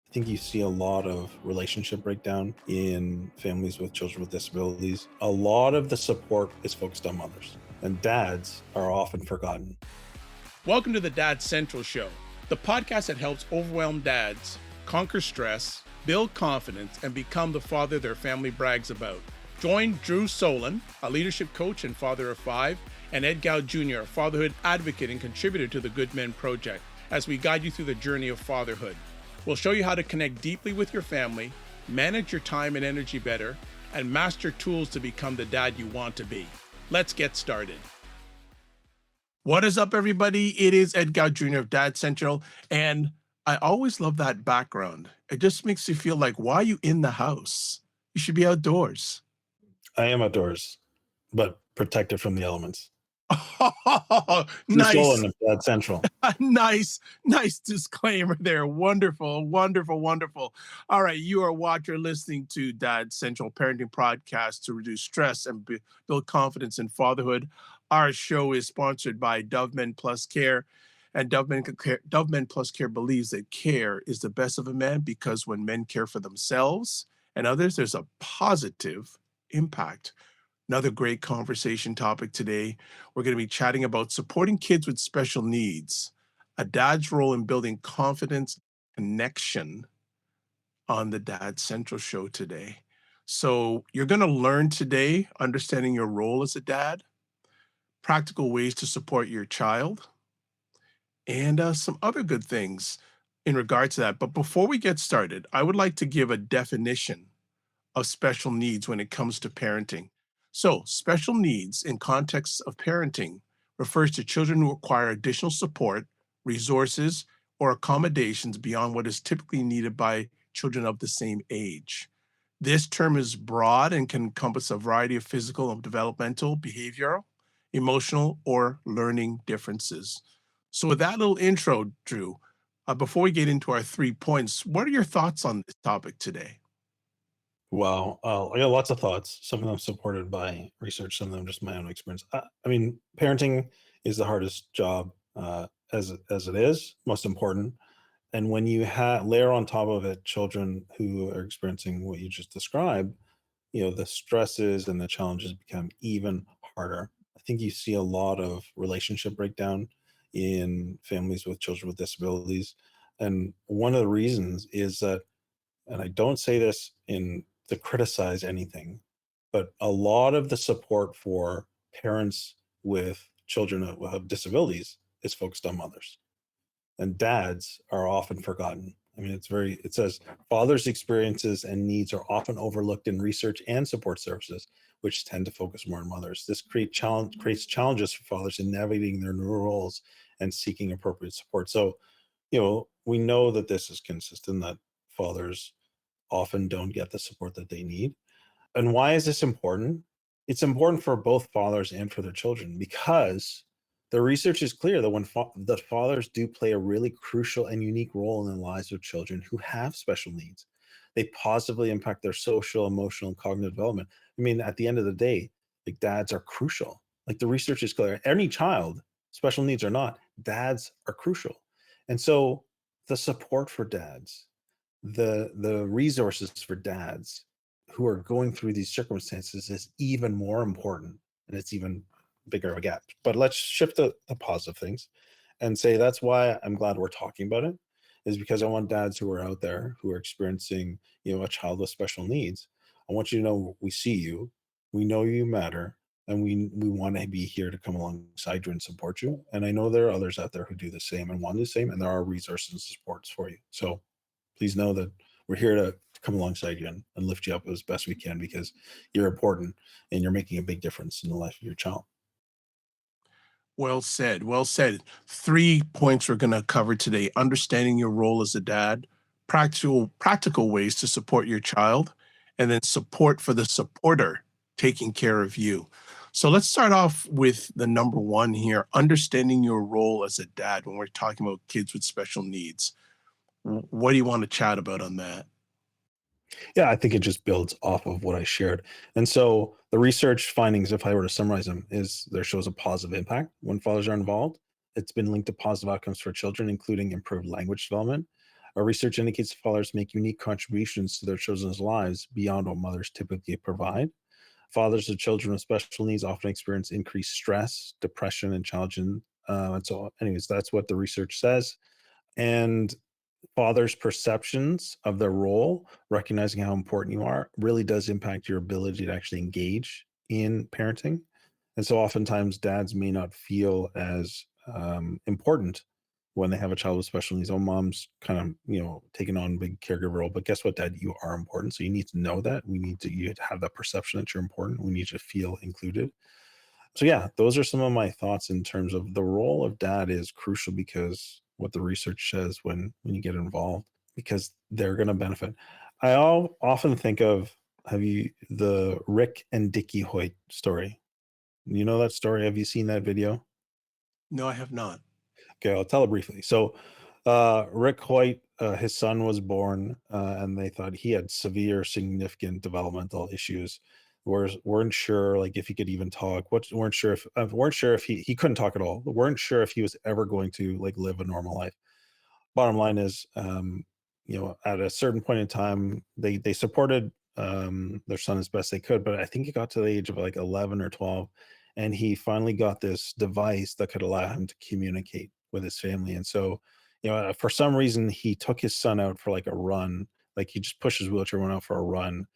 I think you see a lot of relationship breakdown in families with children with disabilities. A lot of the support is focused on mothers, and dads are often forgotten. Welcome to the Dad Central Show, the podcast that helps overwhelmed dads conquer stress, build confidence, and become the father their family brags about. Join Drew Solon, a leadership coach and father of five, and Ed Gow Jr., a fatherhood advocate and contributor to the Good Men Project, as we guide you through the journey of fatherhood. We'll show you how to connect deeply with your family, manage your time and energy better, and master tools to become the dad you want to be. Let's get started. What is up, everybody? It is Ed Gow Jr. of Dad Central, and I always love that background. It just makes you feel like, why are you in the house? You should be outdoors. I am outdoors, but protected from the elements. Drew Nice, Solon of Dad Central. nice disclaimer there. Wonderful, wonderful, wonderful. All right, you are watching, listening to Dad Central Parenting Podcast to reduce stress and build confidence in fatherhood. Our show is sponsored by Dove Men Plus Care, and Dove Men Plus Care believes that care is the best of a man because when men care for themselves and others, there's a positive impact. Another great conversation topic today. We're going to be chatting about supporting kids with special needs, a dad's role in building confidence, connection on the Dad Central Show today. So, you're going to learn today understanding your role as a dad, practical ways to support your child, and some other good things in regard to that. But before we get started, I would like to give a definition of special needs when it comes to parenting. So, special needs in context of parenting refers to children who require additional support, resources, or accommodations beyond what is typically needed by children of the same age. This term is broad and can encompass a variety of physical and developmental, behavioral, emotional, or learning differences. So, with that little intro, Drew, before we get into our 3 points, what are your thoughts on this topic today? Wow, I got lots of thoughts. Some of them supported by research, some of them just my own experience. I mean, parenting is the hardest job as it is, most important. And when you layer on top of it children who are experiencing what you just described, the stresses and the challenges become even harder. I think you see a lot of relationship breakdown in families with children with disabilities. And one of the reasons is that, and I don't say this in to criticize anything, but a lot of the support for parents with children of disabilities is focused on mothers, and dads are often forgotten. I mean, it says fathers' experiences and needs are often overlooked in research and support services, which tend to focus more on mothers. This creates challenges for fathers in navigating their new roles and seeking appropriate support. So, we know that this is consistent, that fathers often don't get the support that they need. And why is this important? It's important for both fathers and for their children because the research is clear that when the fathers do play a really crucial and unique role in the lives of children who have special needs. They positively impact their social, emotional, and cognitive development. I mean, at the end of the day, like dads are crucial. Like the research is clear. Any child, special needs or not, dads are crucial. And so the support for dads, the resources for dads who are going through these circumstances is even more important, and it's even bigger of a gap. But let's shift the positive things and say that's why I'm glad we're talking about it, is because I want dads who are out there who are experiencing, a child with special needs. I want you to know we see you, we know you matter, and we want to be here to come alongside you and support you. And I know there are others out there who do the same and want to do the same, and there are resources and supports for you. So please know that we're here to come alongside you and lift you up as best we can because you're important and you're making a big difference in the life of your child. Well said. Well said. 3 points we're going to cover today: understanding your role as a dad, practical ways to support your child, and then support for the supporter taking care of you. So let's start off with the number one here: understanding your role as a dad when we're talking about kids with special needs. What do you want to chat about on that? Yeah, I think it just builds off of what I shared. And so the research findings, if I were to summarize them, is there shows a positive impact when fathers are involved. It's been linked to positive outcomes for children, including improved language development, Our research indicates fathers make unique contributions to their children's lives beyond what mothers typically provide. Fathers of children with special needs often experience increased stress, depression, and challenging. And so, anyways, that's what the research says. And fathers' perceptions of their role, recognizing how important you are, really does impact your ability to actually engage in parenting. And so, oftentimes, dads may not feel as important when they have a child with special needs. Oh, mom's kind of, taking on a big caregiver role. But guess what, dad? You are important. So you need to know that. You have that perception that you're important. We need you to feel included. So yeah, those are some of my thoughts in terms of the role of dad is crucial because what the research says when you get involved, because they're going to benefit. Often think of have you the Rick and Dickie Hoyt story. You know that story? Have you seen that video? No, I have not. Okay, I'll tell it briefly. So, Rick Hoyt, his son was born, and they thought he had severe, significant developmental issues. Weren't sure like if he could even talk. Weren't sure if he couldn't talk at all. Weren't sure if he was ever going to like live a normal life. Bottom line is, at a certain point in time, they supported their son as best they could, but I think it got to the age of like 11 or 12, and he finally got this device that could allow him to communicate with his family. And so, for some reason, he took his son out for like a run. Like he just pushed his wheelchair, went out for a run.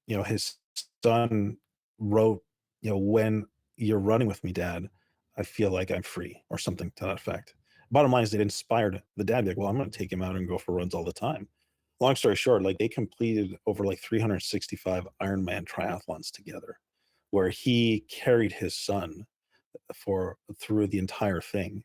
His son wrote, "When you're running with me, dad, I feel like I'm free," or something to that effect. Bottom line is it inspired the dad, like, well, I'm going to take him out and go for runs all the time. Long story short, like they completed over like 365 Ironman triathlons together, where he carried his son for through the entire thing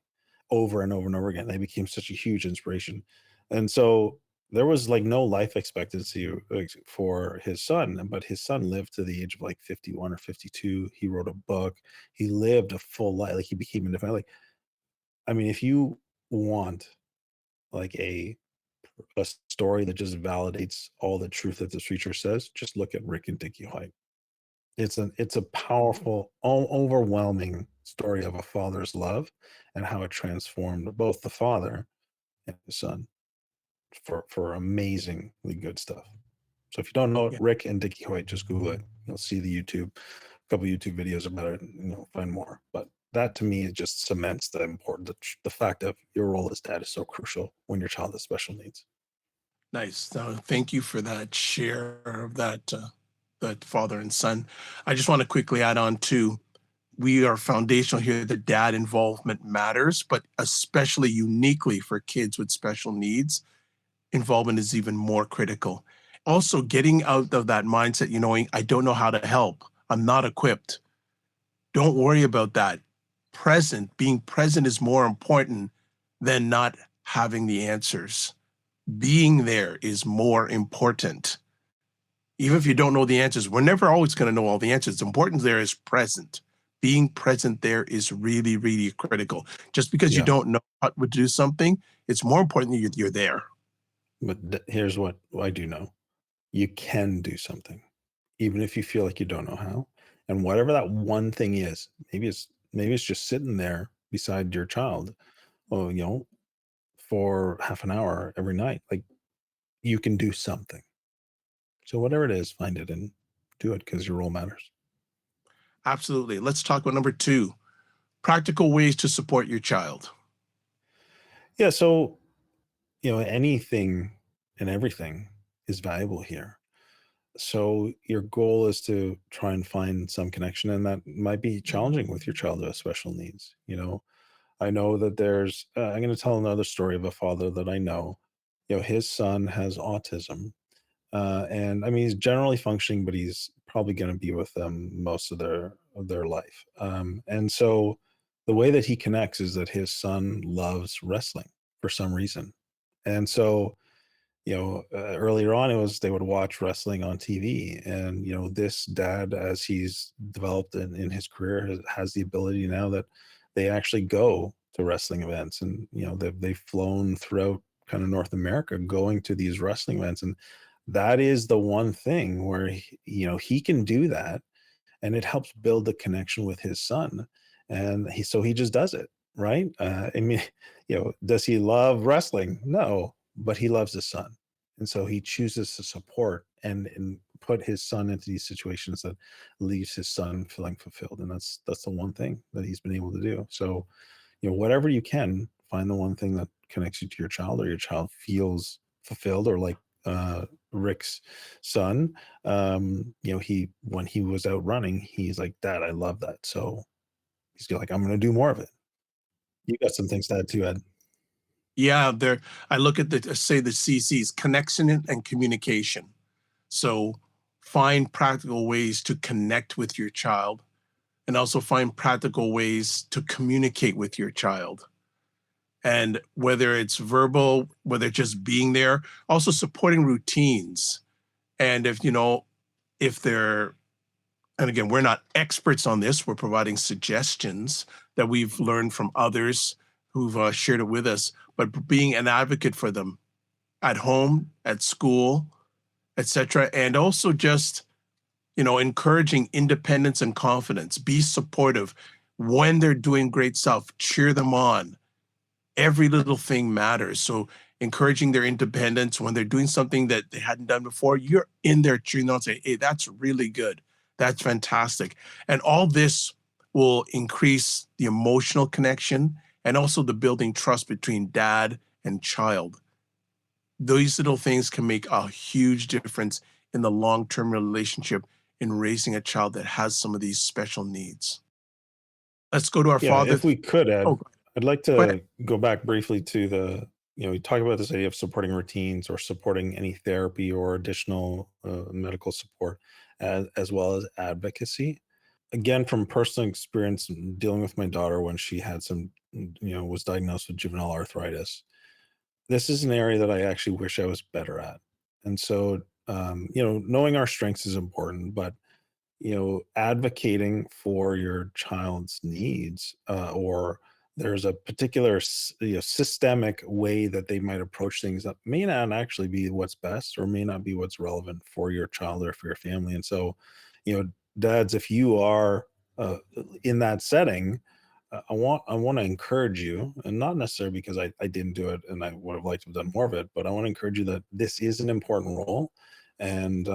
over and over and over again. They became such a huge inspiration. And so there was like no life expectancy like, for his son, but his son lived to the age of like 51 or 52. He wrote a book. He lived a full life. Like he became independent. Like, I mean, if you want like a story that just validates all the truth that this feature says, just look at Rick and Dickie White. It's a powerful, overwhelming story of a father's love and how it transformed both the father and the son for amazingly good stuff. So if you don't know it, Yeah, Rick and Dickie Hoyt, just Google it. You'll see a couple YouTube videos about it, and you'll find more. But that to me it just cements the important the fact of your role as dad is so crucial when your child has special needs. nice. Thank you for that share of that father and son. I just want to quickly add on too. We are foundational here that dad involvement matters, but especially uniquely for kids with special needs, involvement is even more critical. Also, getting out of that mindset, I don't know how to help. I'm not equipped. Don't worry about that. Being present is more important than not having the answers. Being there is more important. Even if you don't know the answers, we're never always going to know all the answers. The important there is present. Being present there is really, really critical. Just because you Yeah, don't know how to do something, it's more important that you're there. but here's what I do know: you can do something, even if you feel like you don't know how. And whatever that one thing is, maybe it's just sitting there beside your child, oh, for half an hour every night. Like you can do something. So whatever it is, find it and do it because your role matters. Absolutely. Let's talk about number two, practical ways to support your child. Yeah. So, anything and everything is valuable here. So your goal is to try and find some connection, and that might be challenging with your child who has special needs. I know that I'm going to tell another story of a father that I know. His son has autism. And I mean, he's generally functioning, but he's probably going to be with them most of their life. And so the way that he connects is that his son loves wrestling for some reason. And so, earlier on, it was they would watch wrestling on TV, and this dad, as he's developed in his career, has the ability now that they actually go to wrestling events, and they've flown throughout kind of North America going to these wrestling events, and that is the one thing where he can do that, and it helps build the connection with his son, and he just does it, right? I mean, does he love wrestling? No, but he loves his son. And so he chooses to support and put his son into these situations that leaves his son feeling fulfilled. And that's the one thing that he's been able to do. So, whatever you can, find the one thing that connects you to your child, or your child feels fulfilled, or like Rick's son, he when he was out running, he's like, Dad, I love that. So he's like, I'm gonna do more of it. You got some things to add too, Ed. Yeah, there I look at the say the CCs, connection and communication. So find practical ways to connect with your child and also find practical ways to communicate with your child. And whether it's verbal, whether it's just being there, also supporting routines. And if they're, and again, we're not experts on this, we're providing suggestions that we've learned from others who've shared it with us, but being an advocate for them at home, at school, etc. And also just, encouraging independence and confidence. Be supportive when they're doing great stuff. Cheer them on. Every little thing matters. So encouraging their independence when they're doing something that they hadn't done before, you're in there cheering them on, say, hey, that's really good. That's fantastic. And all this will increase the emotional connection and also the building trust between dad and child. These little things can make a huge difference in the long-term relationship in raising a child that has some of these special needs. Let's go to our Yeah, father. if we could, Oh, Ed, I'd like go ahead. to go back briefly to we talk about this idea of supporting routines or supporting any therapy or additional medical support, as well as advocacy. Again, from personal experience dealing with my daughter when she had was diagnosed with juvenile arthritis, this is an area that I actually wish I was better at. And so, knowing our strengths is important, but advocating for your child's needs, or there's a particular systemic way that they might approach things that may not actually be what's best, or may not be what's relevant for your child or for your family. And so, dads, if you are in that setting, I want to encourage you, and not necessarily because I didn't do it and I would have liked to have done more of it, but I want to encourage you that this is an important role. And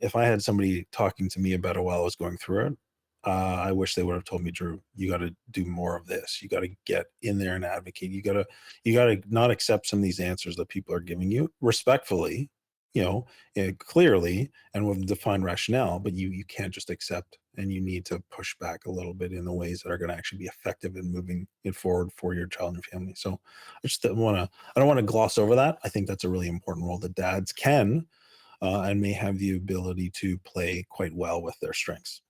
if I had somebody talking to me about it while I was going through it, I wish they would have told me, Drew, you got to do more of this. You got to get in there and advocate. You got to not accept some of these answers that people are giving you respectfully, clearly, and with defined rationale. But you can't just accept, and you need to push back a little bit in the ways that are going to actually be effective in moving it forward for your child and your family. So I don't want to gloss over that. I think that's a really important role that dads can and may have the ability to play quite well with their strengths.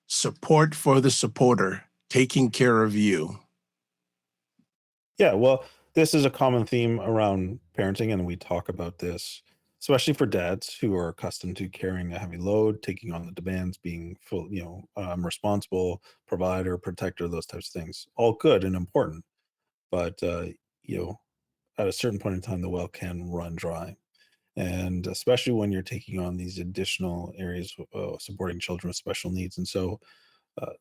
Support for the supporter, taking care of you. Yeah, well, this is a common theme around parenting, and we talk about this, especially for dads who are accustomed to carrying a heavy load, taking on the demands, being full, responsible, provider, protector, those types of things. All good and important, but you know, at a certain point in time, the well can run dry. And especially when you're taking on these additional areas, supporting children with special needs. And so,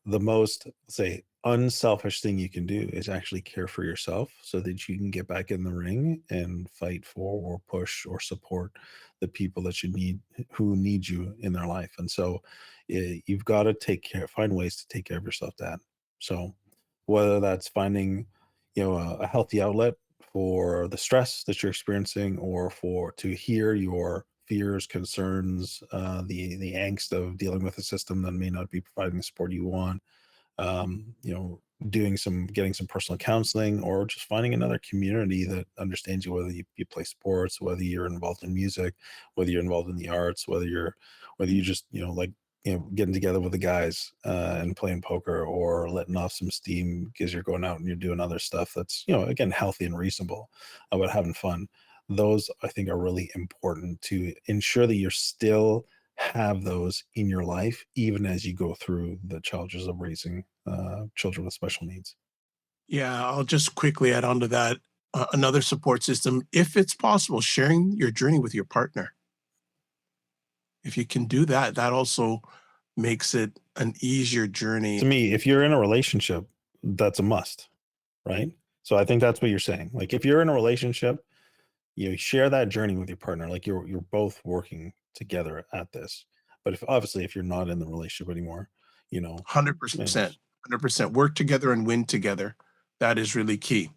the most, say, unselfish thing you can do is actually care for yourself so that you can get back in the ring and fight for or push or support the people that who need you in their life. And so, you've got to find ways to take care of yourself, Dad. So whether that's finding, a healthy outlet for the stress that you're experiencing, or for to hear your fears, concerns, the angst of dealing with a system that may not be providing the support you want, um, you know, getting some personal counseling, or just finding another community that understands you, whether you play sports, whether you're involved in music, whether you're involved in the arts, whether you just, like, getting together with the guys and playing poker, or letting off some steam because you're going out and you're doing other stuff that's, again, healthy and reasonable, about having fun. Those, I think, are really important to ensure that you're still have those in your life, even as you go through the challenges of raising children with special needs. Yeah, I'll just quickly add on to that. Another support system, if it's possible, sharing your journey with your partner. If you can do that, that also makes it an easier To journey. me, if you're in a relationship, that's a must, right? So I think that's what you're saying. Like, if you're in a relationship, share that journey with your partner. Like you're both working together at this. But if you're not in the relationship anymore, man, 100%. 100%. Work together and win together. That is really key.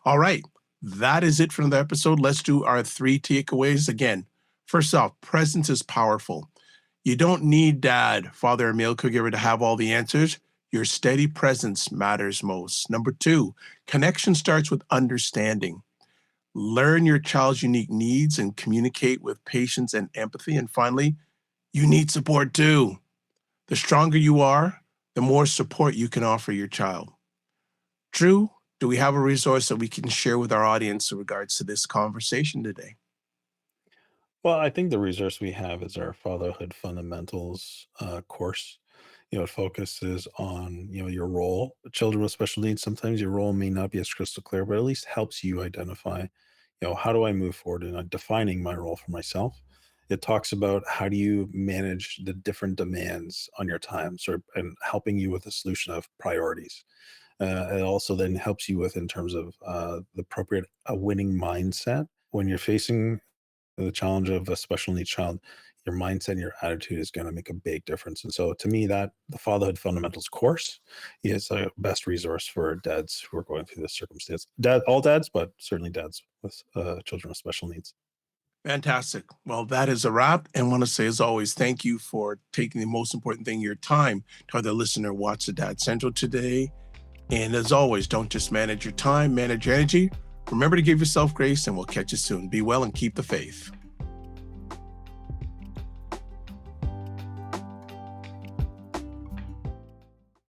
All right. That is it from the episode. Let's do our 3 takeaways again. First off, presence is powerful. You don't need dad, father, or meal caregiver to have all the answers. Your steady presence matters most. Number 2, connection starts with understanding. Learn your child's unique needs and communicate with patience and empathy. And finally, you need support too. The stronger you are, the more support you can offer your child. Drew, do we have a resource that we can share with our audience in regards to this conversation today? well, I think the resource we have is our Fatherhood Fundamentals course. It focuses on your role. Children with special needs. Sometimes your role may not be as crystal clear, but at least helps you identify. How do I move forward in defining my role for myself? It talks about how do you manage the different demands on your time, and helping you with a solution of priorities. It also then helps you with in terms of the appropriate winning mindset when you're facing the challenge of a special needs child. Your mindset and your attitude is going to make a big difference. And so, to me, that the Fatherhood Fundamentals course is a best resource for dads who are going through this circumstance. All dads, but certainly dads with children with special needs. Fantastic. Well, that is a wrap. And want to say, as always, thank you for taking the most important thing, your time, to have the listener watch the Dad Central today. And as always, don't just manage your time, manage your energy. Remember to give yourself grace, and we'll catch you soon. Be well and keep the faith.